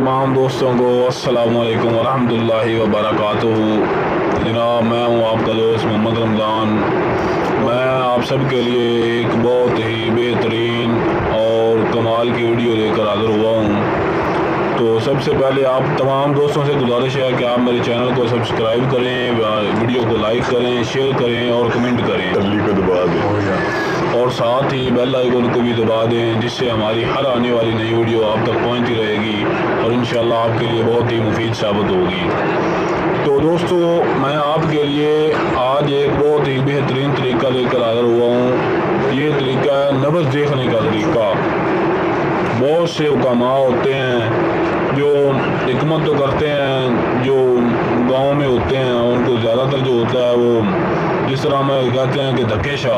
तमाम दोस्तों को अस्सलाम वालेकुम वरहमतुल्लाहि वबरकातुहू। जनाब, मैं हूँ आपका दोस्त मोहम्मद रमज़ान। मैं आप सब के लिए एक बहुत ही बेहतरीन और कमाल की वीडियो लेकर हाज़िर हुआ हूँ। तो सबसे पहले आप तमाम दोस्तों से गुजारिश है कि आप मेरे चैनल को सब्सक्राइब करें, वीडियो को लाइक करें, शेयर करें और कमेंट करें, तल्ली को दबा दें और साथ ही बेल आइकन को भी दबा दें, जिससे हमारी हर आने वाली नई वीडियो आप तक पहुंचती रहेगी और इंशाल्लाह आपके लिए बहुत ही मुफीद साबित होगी। तो दोस्तों, मैं आपके लिए आज एक बहुत ही बेहतरीन तरीका लेकर हाज़िर हुआ हूँ। ये तरीका है नब्ज़ देखने का तरीका। बहुत से हुक्मा होते हैं जो हिकमत तो करते हैं, जो गाँव में होते हैं, उनको ज़्यादातर जो होता है वो जिस तरह में कहते हैं कि धकेशा,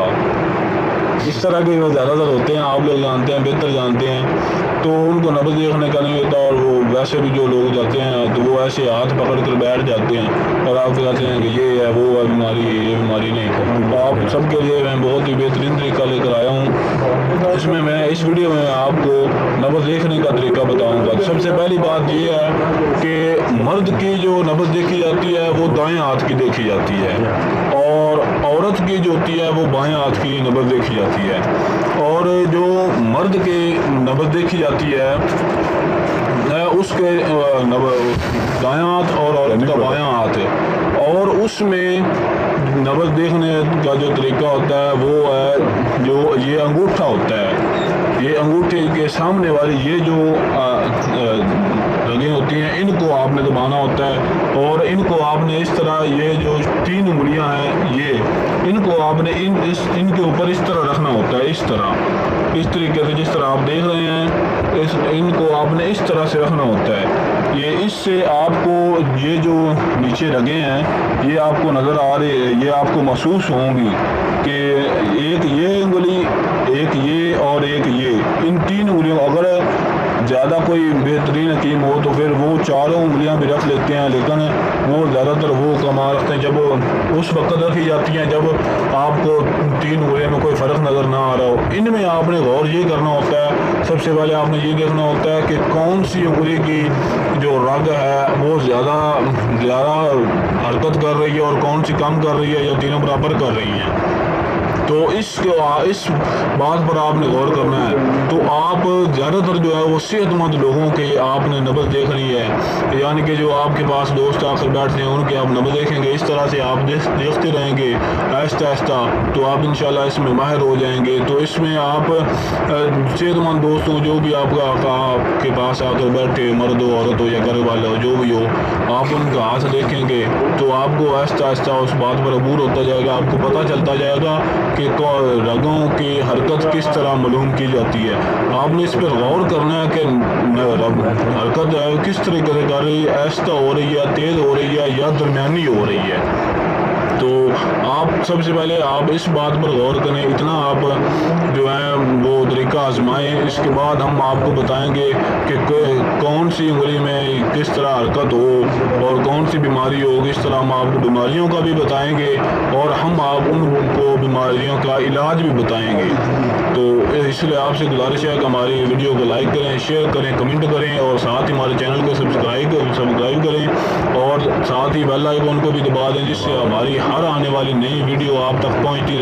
इस तरह के वो ज़्यादातर होते हैं। आप लोग जानते हैं, बेहतर जानते हैं। तो उनको नब्ज़ देखने का नहीं होता, और वो वैसे भी जो लोग जाते हैं तो वो ऐसे हाथ पकड़ कर बैठ जाते हैं और आप कहते हैं कि ये है, वो है बीमारी, ये बीमारी नहीं। तो आप सबके लिए मैं बहुत ही बेहतरीन तरीका लेकर आया हूँ। इसमें मैं इस वीडियो में आपको नब्ज़ देखने का तरीका बताऊँगा। सबसे पहली बात ये है कि मर्द की जो नब्ज़ देखी जाती है वो दाएँ हाथ की देखी जाती है, और औरत की जो होती है वो बाएं हाथ की नब्ज़ देखी जाती है। और जो मर्द की नब्ज़ देखी जाती है उसके दायां हाथ और औरत का बायां हाथ है। और उसमें नब्ज़ देखने का जो तरीका होता है वो है जो ये अंगूठा होता है। ये अंगूठे के सामने वाली ये जो रगें होती हैं, इनको आपने दबाना होता है, और इनको आपने इस तरह, ये जो 3 उंगलियां हैं ये, इनको आपने इनके ऊपर इस तरह रखना होता है, इस तरीके से, जिस तरह आप देख रहे हैं। इनको आपने इस तरह से रखना होता है। ये इससे आपको ये जो नीचे रगें हैं ये आपको नज़र आ रही है, ये आपको महसूस होंगी कि एक ये उंगली, एक ये और एक ये, इन 3 उंगलियों, अगर ज़्यादा कोई बेहतरीन हकीम हो तो फिर वो 4 उंगलियां भी रख लेते हैं, लेकिन वो ज़्यादातर वो कमाल रखते हैं जब उस वक्त रखी जाती हैं जब आपको 3 उंगलियों में कोई फ़र्क नज़र ना आ रहा हो। इनमें आपने गौर ये करना होता है, सबसे पहले आपने ये देखना होता है कि कौन सी उंगली की जो रग है वो ज़्यादा हरकत कर रही है और कौन सी कम कर रही है या तीनों बराबर कर रही हैं। तो इस बात पर आपने गौर करना है। तो आप ज़्यादातर जो है वो सेहतमंद लोगों के आपने नब्ज़ देखनी है, यानी कि जो आपके पास दोस्त आकर बैठते हैं उनके आप नब्ज़ देखेंगे। इस तरह से आप देखते रहेंगे आहिस्ता आहिस्ता, तो आप इंशाल्लाह इसमें माहिर हो जाएंगे। तो इसमें आप सेहतमंद दोस्तों, जो भी आपके पास आकर बैठे, मर्द हो, औरत हो या घर वाले हो, जो भी हो, आप उनका हाथ देखेंगे तो आपको आहिस्ता आहिस्ता उस बात पर अबूर होता जाएगा। आपको पता चलता जाएगा कि रगों की हरकत किस तरह मालूम की जाती है। आपने इस पर गौर करना है कि हरकत किस तरीके से कर रही है, आहिस्ता हो रही है, तेज़ हो रही है या दरमियानी हो रही है। तो आप सबसे पहले आप इस बात पर गौर करें, इतना आप जो है वो तरीका आजमाएं। इसके बाद हम आपको बताएंगे कि कौन सी उंगली में किस तरह हरकत हो और कौन सी बीमारी हो। इस तरह हम आपको बीमारियों का भी बताएंगे और हम आप उनको बीमारियों का इलाज भी बताएंगे। तो इसलिए आपसे गुजारिश है कि हमारी वीडियो को लाइक करें, शेयर करें, कमेंट करें और साथ ही हमारे चैनल को सब्सक्राइब करें और साथ ही बेल आइकन को भी दबा दें, जिससे हमारी हर आने वाली नई वीडियो आप तक पहुँचती